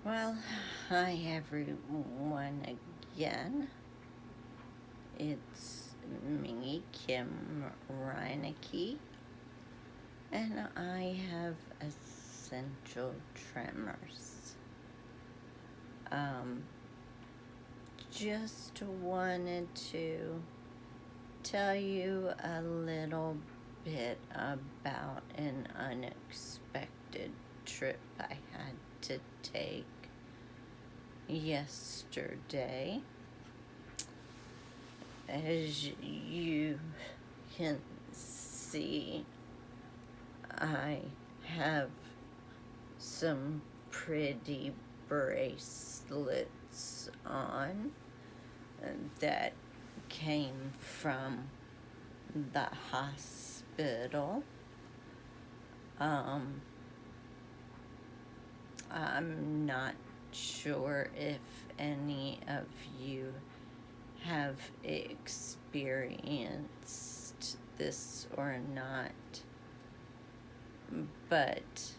Well, hi everyone again. It's me, Kim Reinecke, and I have essential tremors. Um, just wanted to tell you a little bit about an unexpected trip I had to take yesterday. As you can see, I have some pretty bracelets on that came from the hospital. Um, I'm not sure if any of you have experienced this or not, but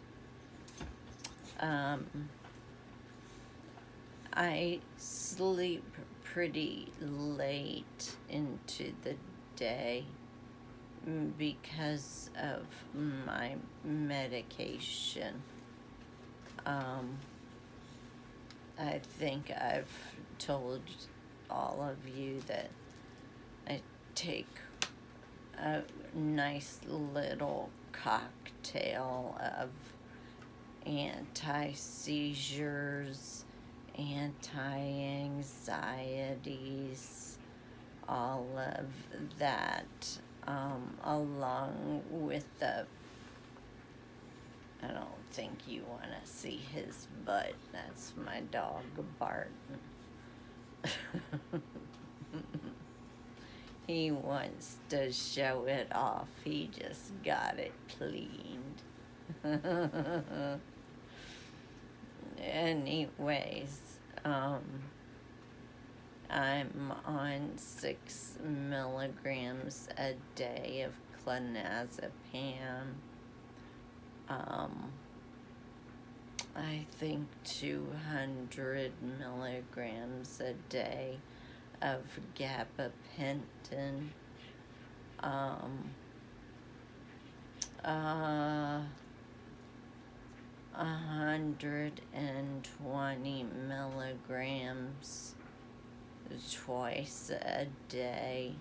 I sleep pretty late into the day because of my medication. I think I've told all of you that I take a nice little cocktail of anti-seizures, anti-anxieties, all of that, along with the, I don't think you want to see his butt. That's my dog, Barton. He wants to show it off. He just got it cleaned. Anyways, I'm on 6 milligrams a day of clonazepam. I think 200 milligrams a day of gabapentin. 120 milligrams twice a day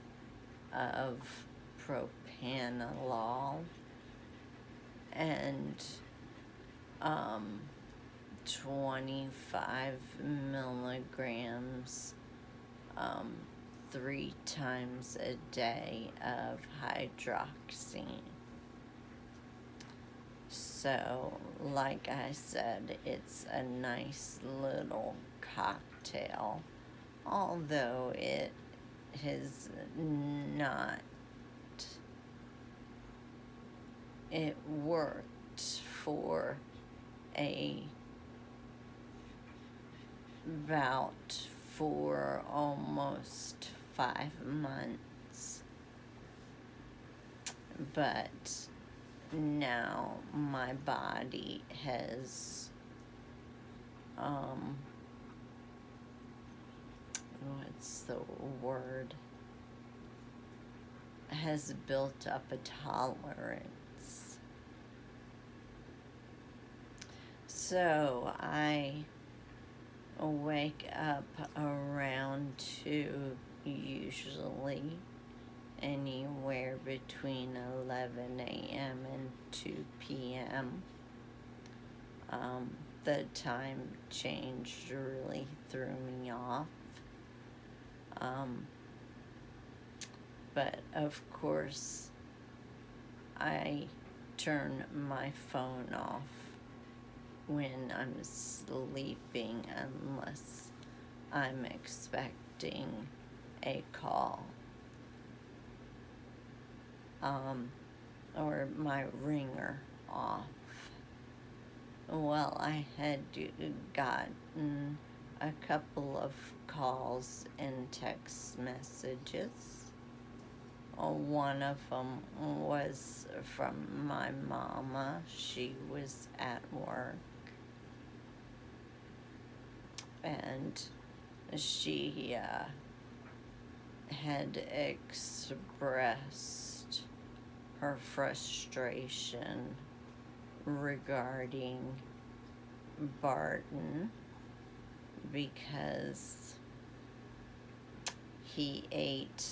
of propanolol, and 25 milligrams 3 times a day of hydroxine. So, like I said, it's a nice little cocktail, although it has not, it worked for about for almost 5 months, but now my body has what's the word, has built up a tolerance. So I wake up around 2, usually anywhere between 11 a.m. and 2 p.m. The time change really threw me off. But of course, I turn my phone off when I'm sleeping unless I'm expecting a call. Or my ringer off. Well, I had gotten a couple of calls and text messages. One of them was from my mama. She was at work. and she had expressed her frustration regarding Barton because he ate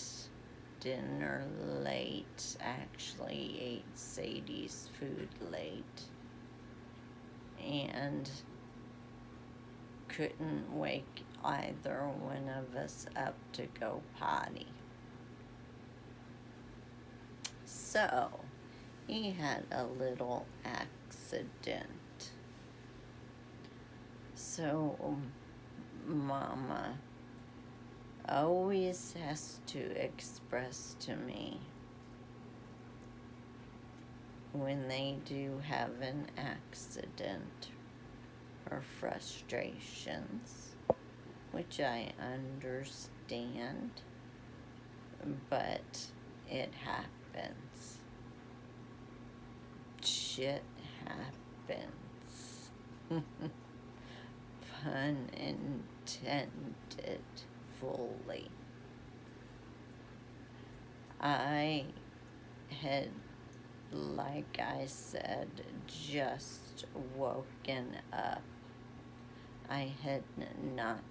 dinner late, actually ate Sadie's food late, and couldn't wake either one of us up to go potty. So he had a little accident. So Mama always has to express to me when they do have an accident or frustrations, which I understand, but it happens. Shit happens. Pun intended, fully. I had, like I said, just woken up. I had not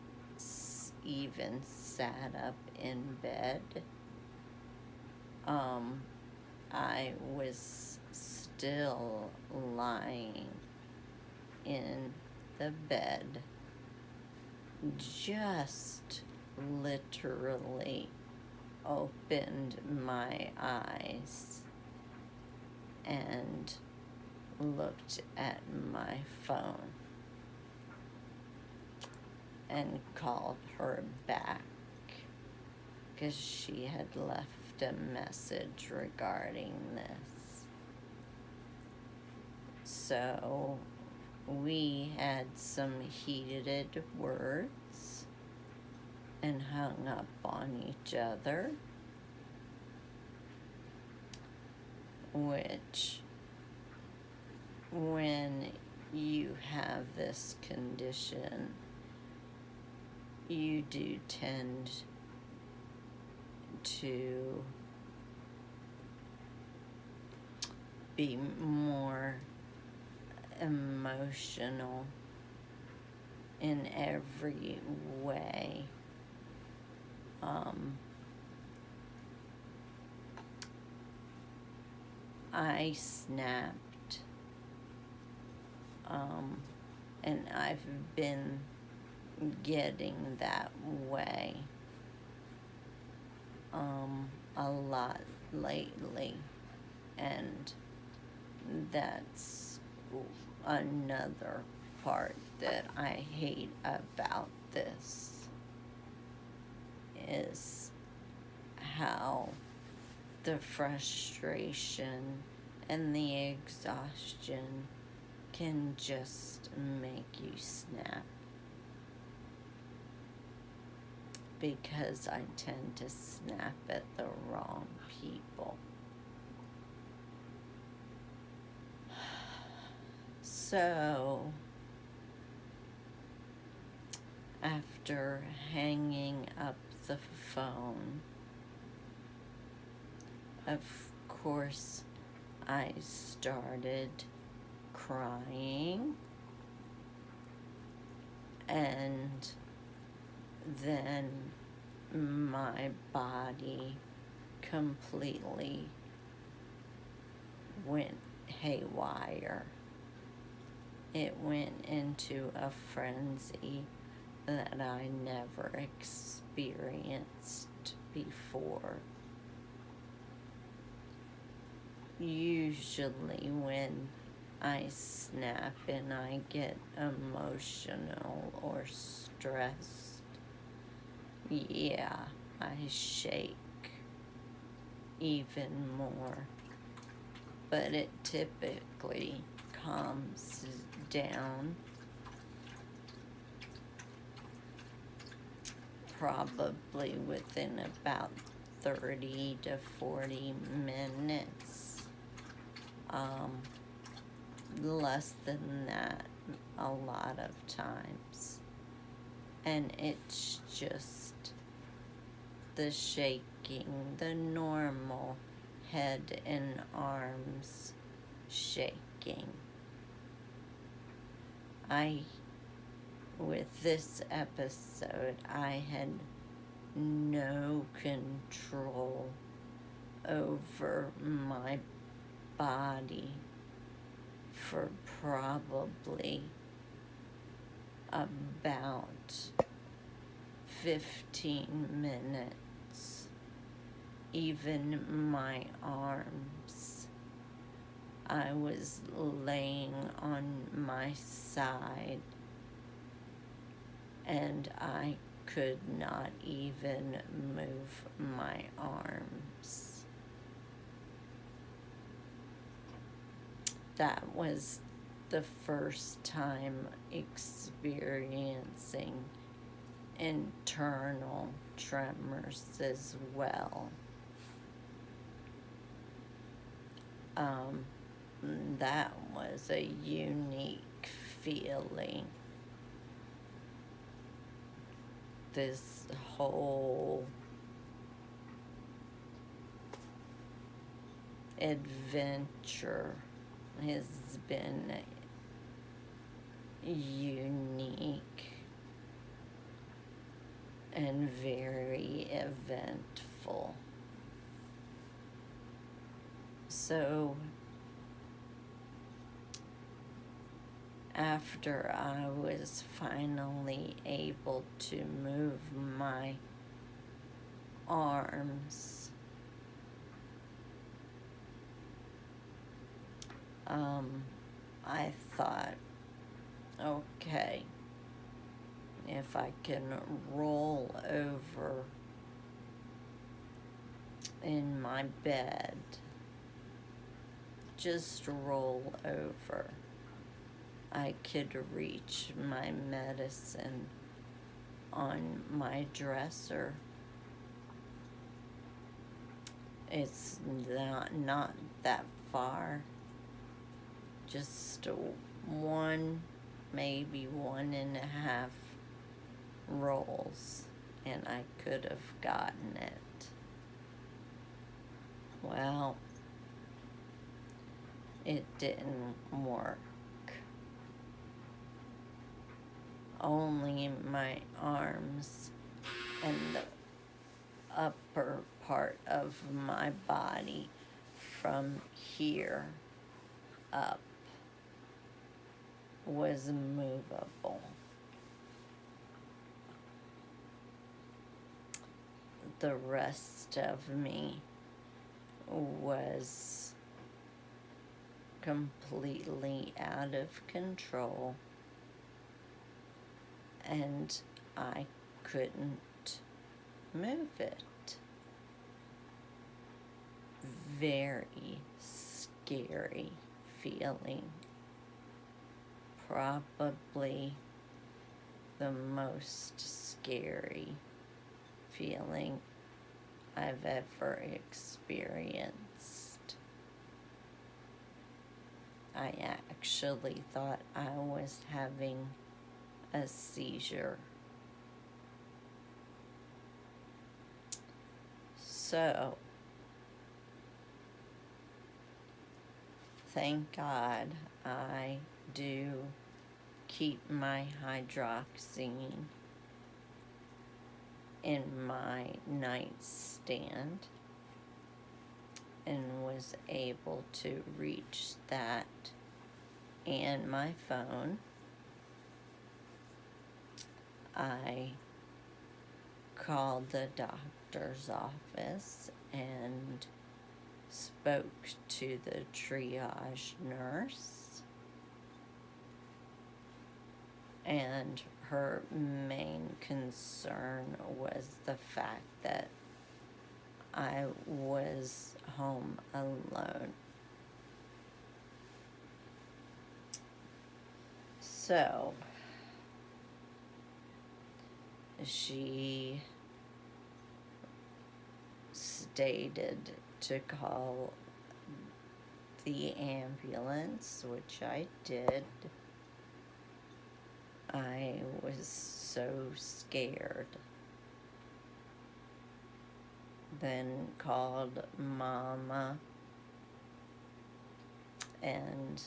even sat up in bed. I was still lying in the bed, just literally opened my eyes and looked at my phone and called her back because she had left a message regarding this. So we had some heated words and hung up on each other, which, when you have this condition, you do tend to be more emotional in every way. I snapped, and I've been getting that way a lot lately, and that's another part that I hate about this, is how the frustration and the exhaustion can just make you snap, because I tend to snap at the wrong people. So, after hanging up the phone, of course, I started crying, and then my body completely went haywire. It went into a frenzy that I never experienced before. Usually when I snap and I get emotional or stressed, yeah, I shake even more. But it typically calms down probably within about 30 to 40 minutes. Less than that a lot of times. and it's just the shaking, the normal head and arms shaking. With this episode, I had no control over my body for probably about 15 minutes. Even my arms. I was laying on my side and I could not even move my arms. That was the first time experiencing internal tremors as well. That was a unique feeling. This whole adventure has been unique and very eventful. So, after I was finally able to move my arms, I thought, okay, if I can roll over in my bed, just roll over, I could reach my medicine on my dresser. It's not that far, just one, maybe 1.5 rolls, and I could have gotten it. Well, it didn't work. Only my arms and the upper part of my body from here up was movable. The rest of me was completely out of control, and I couldn't move it. Very scary feeling. Probably the most scary feeling I've ever experienced. I actually thought I was having a seizure. So, thank God I do keep my hydroxine in my nightstand and was able to reach that and my phone. I called the doctor's office and spoke to the triage nurse, and her main concern was the fact that I was home alone. So, she stated to call the ambulance, which I did. I was so scared. Then called Mama and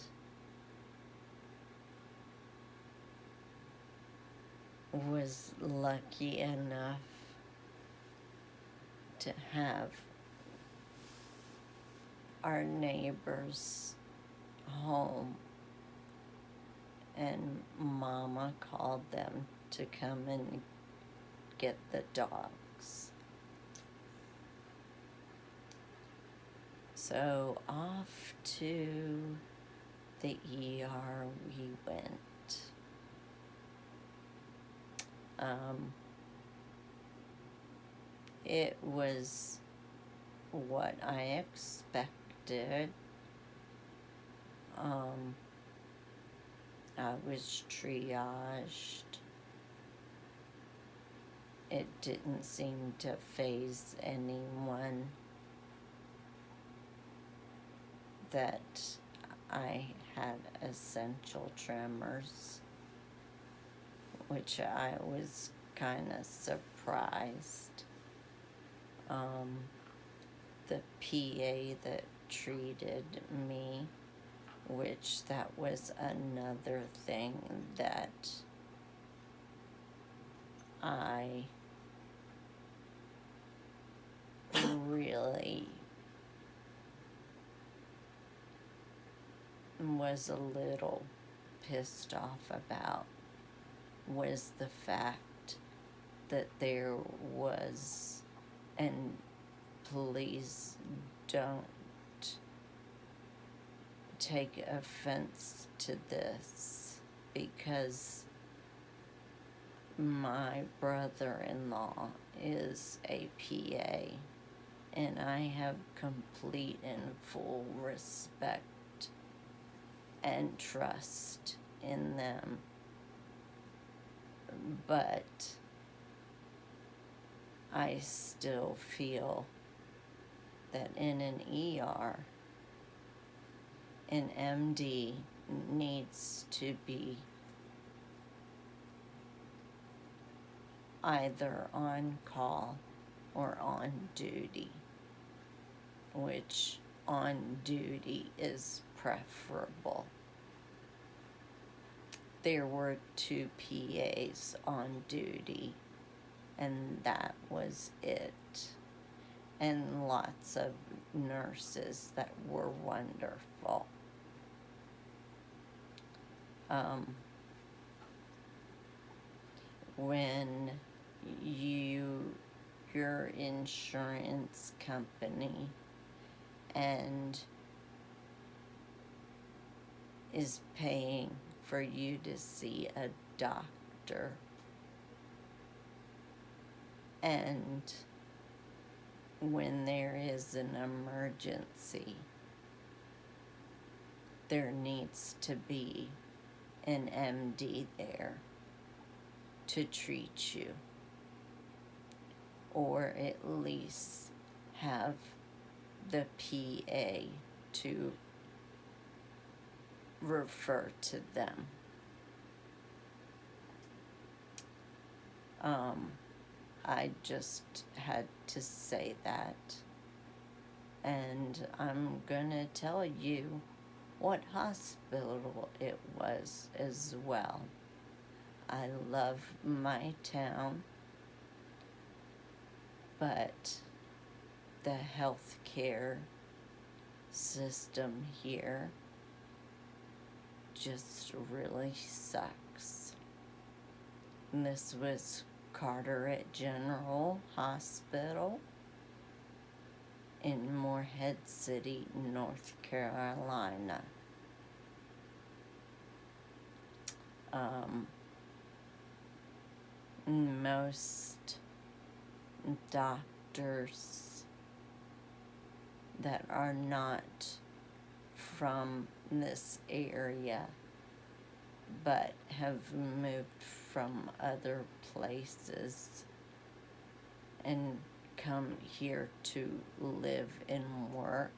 was lucky enough to have our neighbor's home, and Mama called them to come and get the dogs. So off to the ER we went. It was what I expected. I was triaged. It didn't seem to faze anyone that I had essential tremors, which I was kind of surprised. The PA that treated me, which that was another thing that I really was a little pissed off about, was the fact that there was, and please don't take offense to this, because my brother-in-law is a PA, and I have complete and full respect and trust in them. But I still feel that in an ER, an MD needs to be either on call or on duty, which on duty is preferable. There were 2 PAs on duty, and that was it. And lots of nurses that were wonderful. When your insurance company and is paying for you to see a doctor, and when there is an emergency, there needs to be an MD there to treat you, or at least have the PA to refer to them. I just had to say that, and I'm gonna tell you what hospital it was as well. I love my town, but the healthcare system here just really sucks. And this was Carteret General Hospital in Morehead City, North Carolina. Most doctors that are not from this area but have moved from other places and come here to live and work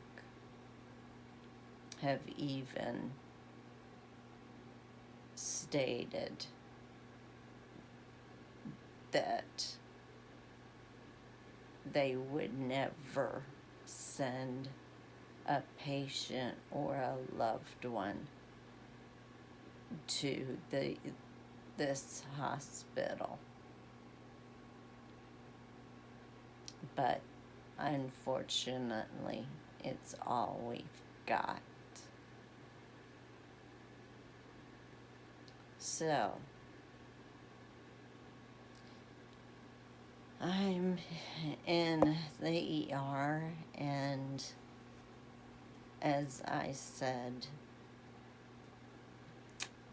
have even stated that they would never send a patient or a loved one to this hospital. But unfortunately, it's all we've got. So, I'm in the ER, and as I said,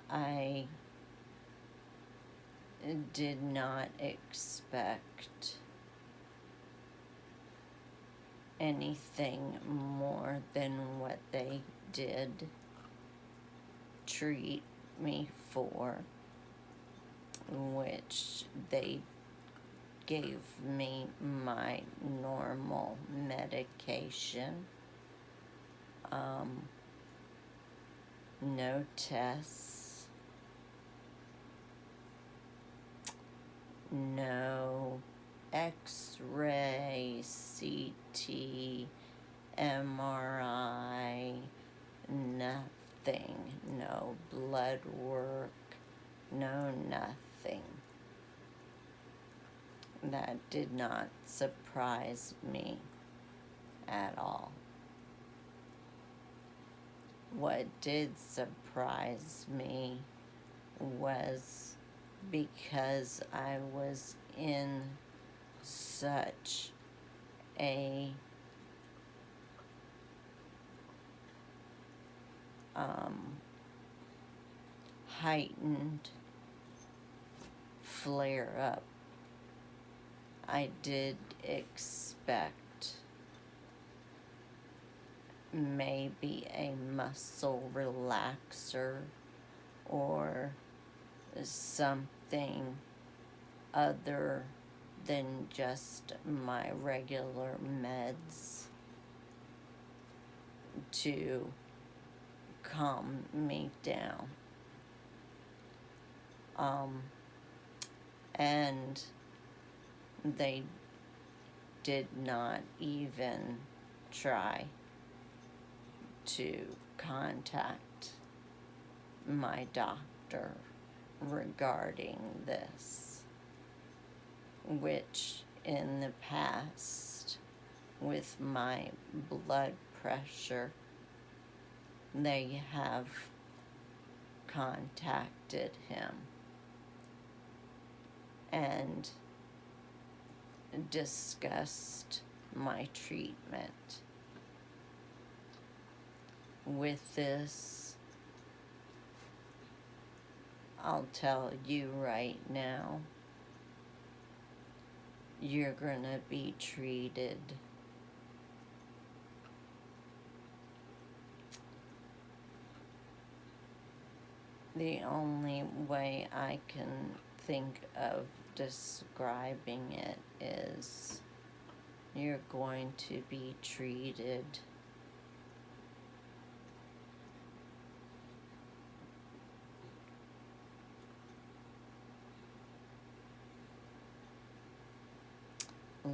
I did not expect anything more than what they did treat me for, which they gave me my normal medication, no tests, no X-ray, CT, MRI, nothing, no blood work, no nothing. That did not surprise me at all. What did surprise me was because I was in such a heightened flare-up. I did expect maybe a muscle relaxer or something other than just my regular meds to calm me down. And they did not even try to contact my doctor regarding this, which in the past, with my blood pressure, they have contacted him and discussed my treatment. With this, I'll tell you right now, you're gonna be treated the only way I can think of describing it is you're going to be treated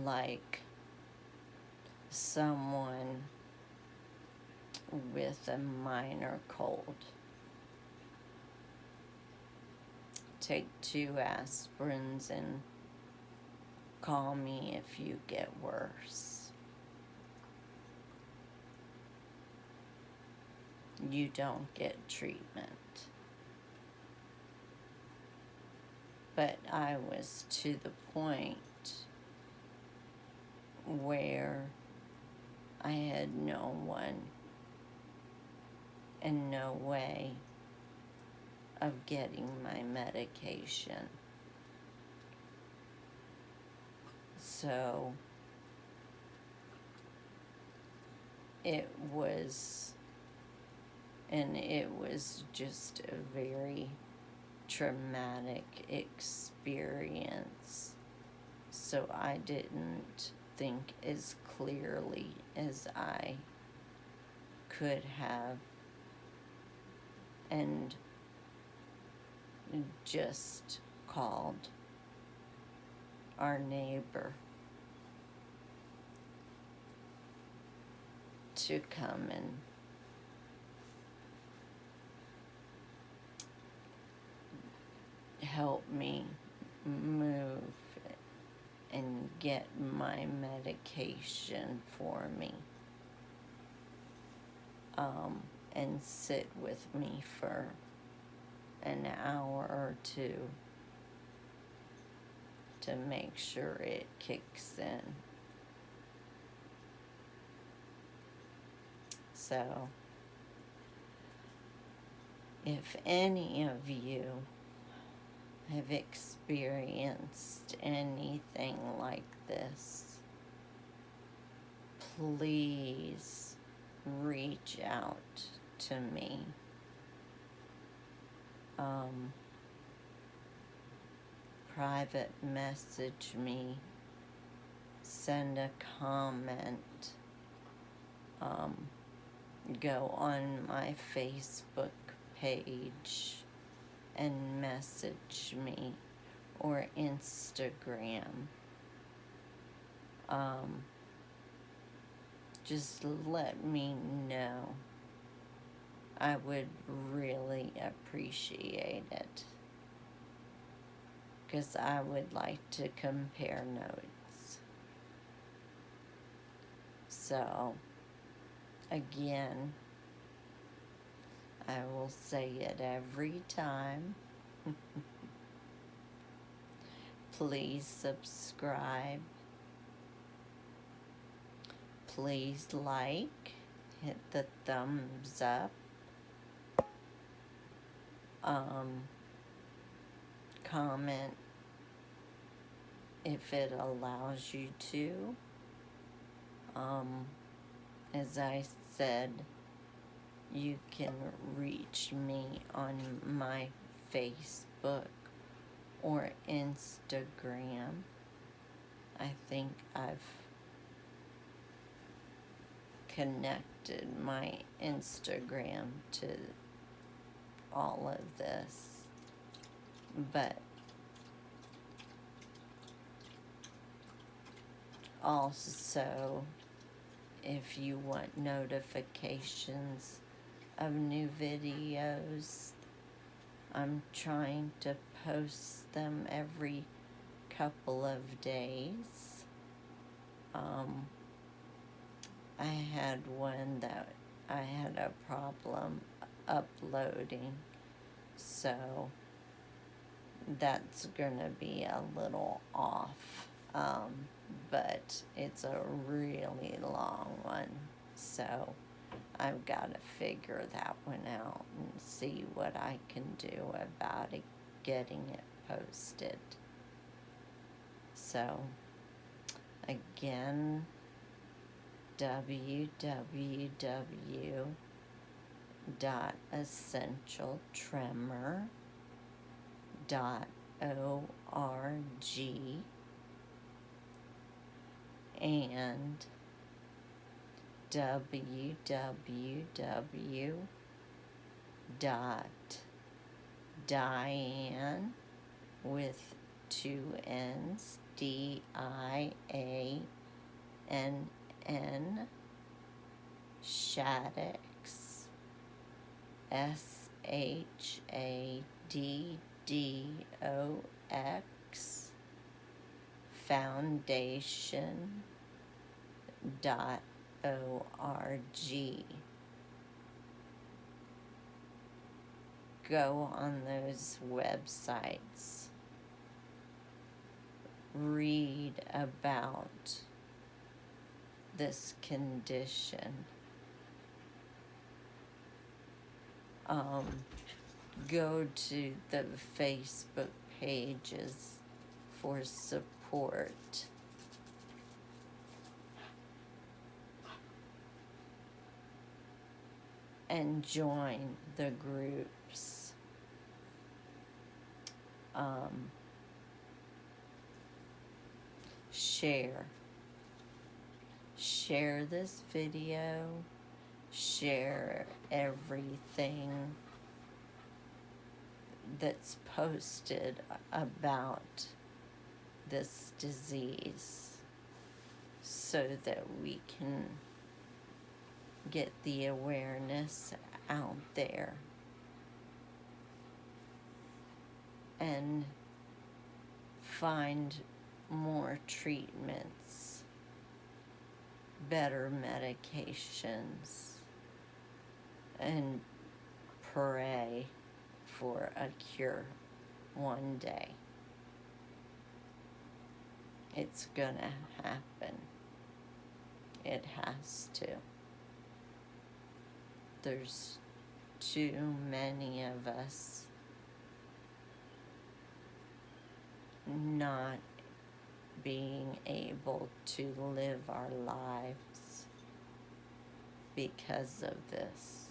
like someone with a minor cold. Take 2 aspirins and call me if you get worse. You don't get treatment. But I was to the point where I had no one and no way of getting my medication. So it was just a very traumatic experience. So I didn't think as clearly as I could have, and just called our neighbor to come and help me move and get my medication for me, and sit with me for an hour or two to make sure it kicks in. So, if any of you have experienced anything like this, please reach out to me. Private message me, send a comment, go on my Facebook page and message me, or Instagram. Just let me know. I would really appreciate it, because I would like to compare notes. So, again, I will say it every time. Please subscribe. Please like. Hit the thumbs up. Comment if it allows you to. As I said, you can reach me on my Facebook or Instagram. I think I've connected my Instagram to all of this, but also, if you want notifications of new videos, I'm trying to post them every couple of days. I had one that I had a problem uploading, so that's gonna be a little off, but it's a really long one, so I've got to figure that one out and see what I can do about it, getting it posted. So, again, www.essentialtremor.org and www.diane with two N's, DIANN, Shaddix, SHADDOX, foundation.org. Go on those websites. Read about this condition. Go to the Facebook pages for support. And join the groups. Share this video, share everything that's posted about this disease so that we can get the awareness out there and find more treatments, better medications, and pray for a cure one day. It's gonna happen. It has to. There's too many of us not being able to live our lives because of this.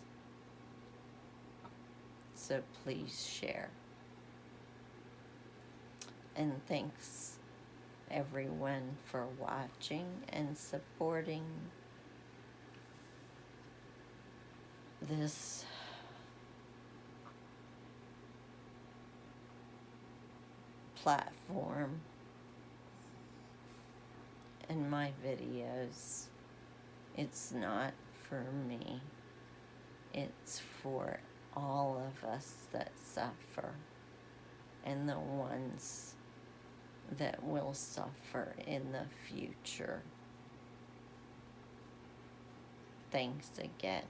So please share. And thanks everyone for watching and supporting this platform and my videos. It's not for me. It's for all of us that suffer and the ones that will suffer in the future. Thanks again.